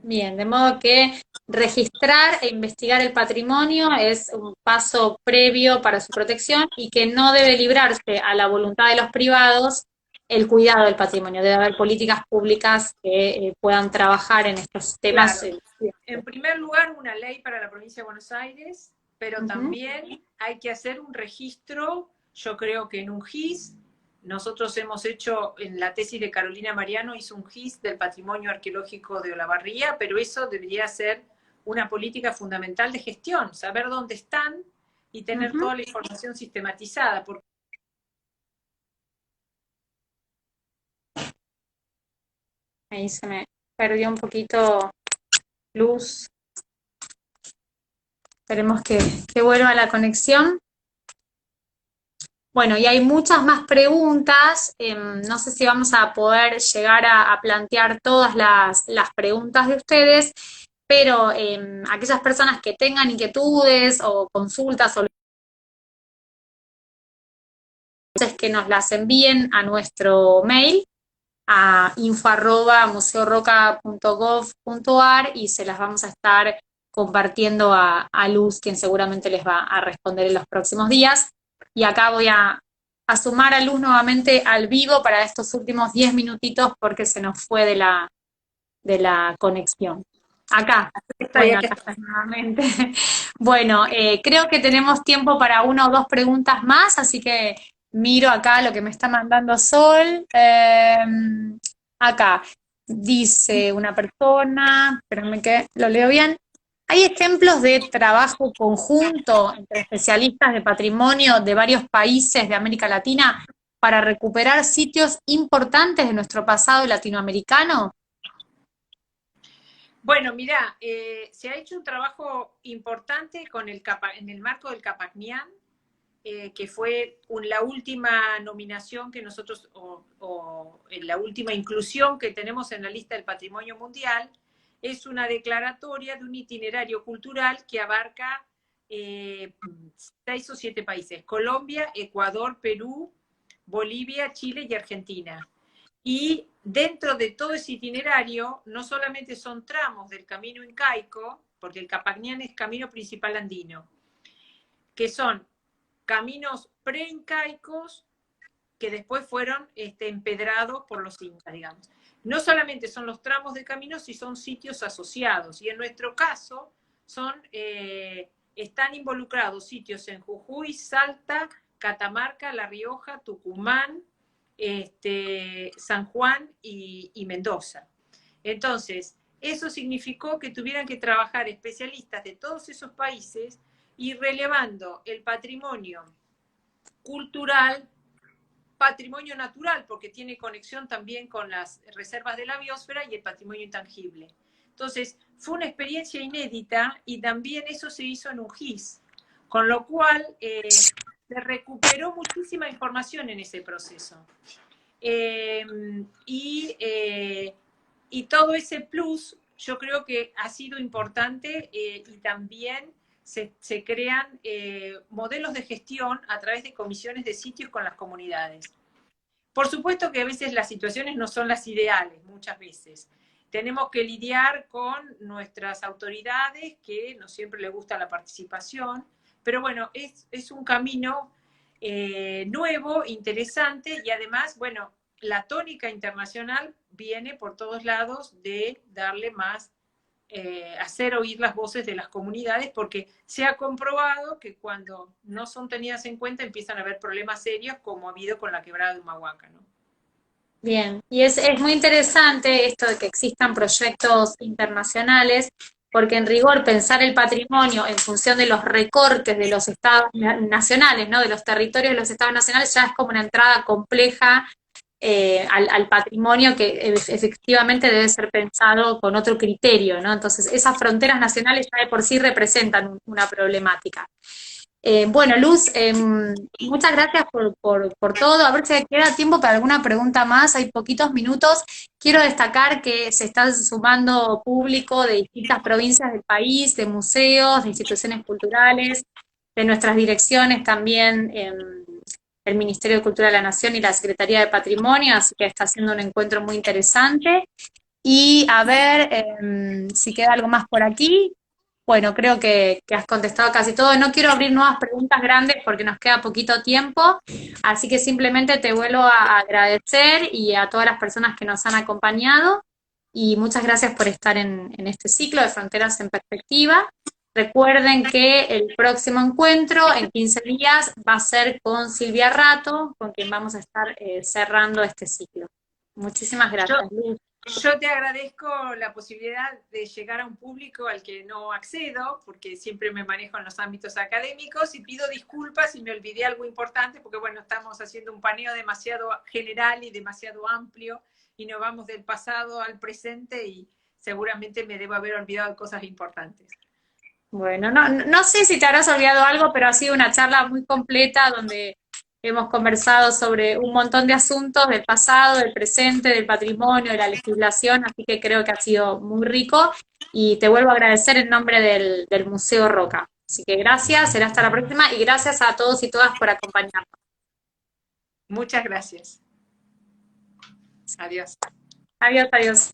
Bien, de modo que registrar e investigar el patrimonio es un paso previo para su protección, y que no debe librarse a la voluntad de los privados el cuidado del patrimonio. Debe haber políticas públicas que puedan trabajar en estos temas. Claro. En primer lugar, una ley para la provincia de Buenos Aires, pero también hay que hacer un registro, yo creo que en un GIS. Nosotros hemos hecho, en la tesis de Carolina Mariano, hizo un GIS del patrimonio arqueológico de Olavarría, pero eso debería ser una política fundamental de gestión, saber dónde están y tener toda la información sistematizada. Porque Ahí se me perdió un poquito luz. Esperemos que vuelva la conexión. Bueno, y hay muchas más preguntas. No sé si vamos a poder llegar a plantear todas las preguntas de ustedes, pero aquellas personas que tengan inquietudes o consultas, o que nos las envíen a nuestro mail, a info@museoroca.gov.ar, y se las vamos a estar compartiendo a Luz, quien seguramente les va a responder en los próximos días. Y acá voy a sumar a Luz nuevamente al vivo para estos últimos 10 minutitos, porque se nos fue de la conexión. Acá, bueno, acá estás nuevamente. Bueno, creo que tenemos tiempo para una o dos preguntas más, así que miro acá lo que me está mandando Sol. Acá dice una persona, espérenme que lo leo bien. ¿Hay ejemplos de trabajo conjunto entre especialistas de patrimonio de varios países de América Latina para recuperar sitios importantes de nuestro pasado latinoamericano? Bueno, mira, se ha hecho un trabajo importante en el marco del Capacnián, que fue la última nominación que nosotros, o la última inclusión que tenemos en la lista del Patrimonio Mundial. Es una declaratoria de un itinerario cultural que abarca 6 o 7 países: Colombia, Ecuador, Perú, Bolivia, Chile y Argentina. Y dentro de todo ese itinerario, no solamente son tramos del camino incaico, porque el Capacnián es camino principal andino, que son caminos preincaicos, que después fueron empedrados por los incas, digamos. No solamente son los tramos de caminos, sino son sitios asociados. Y en nuestro caso están involucrados sitios en Jujuy, Salta, Catamarca, La Rioja, Tucumán, San Juan y Mendoza. Entonces, eso significó que tuvieran que trabajar especialistas de todos esos países y relevando el patrimonio cultural, patrimonio natural, porque tiene conexión también con las reservas de la biosfera, y el patrimonio intangible. Entonces, fue una experiencia inédita y también eso se hizo en un GIS, con lo cual se recuperó muchísima información en ese proceso. Y todo ese plus yo creo que ha sido importante y también se crean modelos de gestión a través de comisiones de sitios con las comunidades. Por supuesto que a veces las situaciones no son las ideales, muchas veces. Tenemos que lidiar con nuestras autoridades, que no siempre les gusta la participación, pero bueno, es un camino nuevo, interesante, y además, bueno, la tónica internacional viene por todos lados de darle más, hacer oír las voces de las comunidades, porque se ha comprobado que cuando no son tenidas en cuenta empiezan a haber problemas serios, como ha habido con la quebrada de Humahuaca, ¿no? Bien, y es muy interesante esto de que existan proyectos internacionales, porque en rigor pensar el patrimonio en función de los recortes de los estados nacionales, ¿no? De los territorios de los estados nacionales, ya es como una entrada compleja al patrimonio que efectivamente debe ser pensado con otro criterio, ¿no? Entonces, esas fronteras nacionales ya de por sí representan una problemática. Bueno, Luz, muchas gracias por todo. A ver si queda tiempo para alguna pregunta más. Hay poquitos minutos. Quiero destacar que se está sumando público de distintas provincias del país, de museos, de instituciones culturales, de nuestras direcciones también, el Ministerio de Cultura de la Nación y la Secretaría de Patrimonio, así que está siendo un encuentro muy interesante. Y a ver si queda algo más por aquí. Bueno, creo que has contestado casi todo. No quiero abrir nuevas preguntas grandes porque nos queda poquito tiempo, así que simplemente te vuelvo a agradecer y a todas las personas que nos han acompañado, y muchas gracias por estar en este ciclo de Fronteras en Perspectiva. Recuerden que el próximo encuentro, en 15 días, va a ser con Silvia Rato, con quien vamos a estar cerrando este ciclo. Muchísimas gracias, Luz. Yo te agradezco la posibilidad de llegar a un público al que no accedo, porque siempre me manejo en los ámbitos académicos, y pido disculpas si me olvidé algo importante, porque bueno, estamos haciendo un paneo demasiado general y demasiado amplio, y nos vamos del pasado al presente, y seguramente me debo haber olvidado cosas importantes. Bueno, no sé si te habrás olvidado algo, pero ha sido una charla muy completa donde hemos conversado sobre un montón de asuntos del pasado, del presente, del patrimonio, de la legislación, así que creo que ha sido muy rico y te vuelvo a agradecer en nombre del Museo Roca. Así que gracias, será hasta la próxima y gracias a todos y todas por acompañarnos. Muchas gracias. Adiós. Adiós, adiós.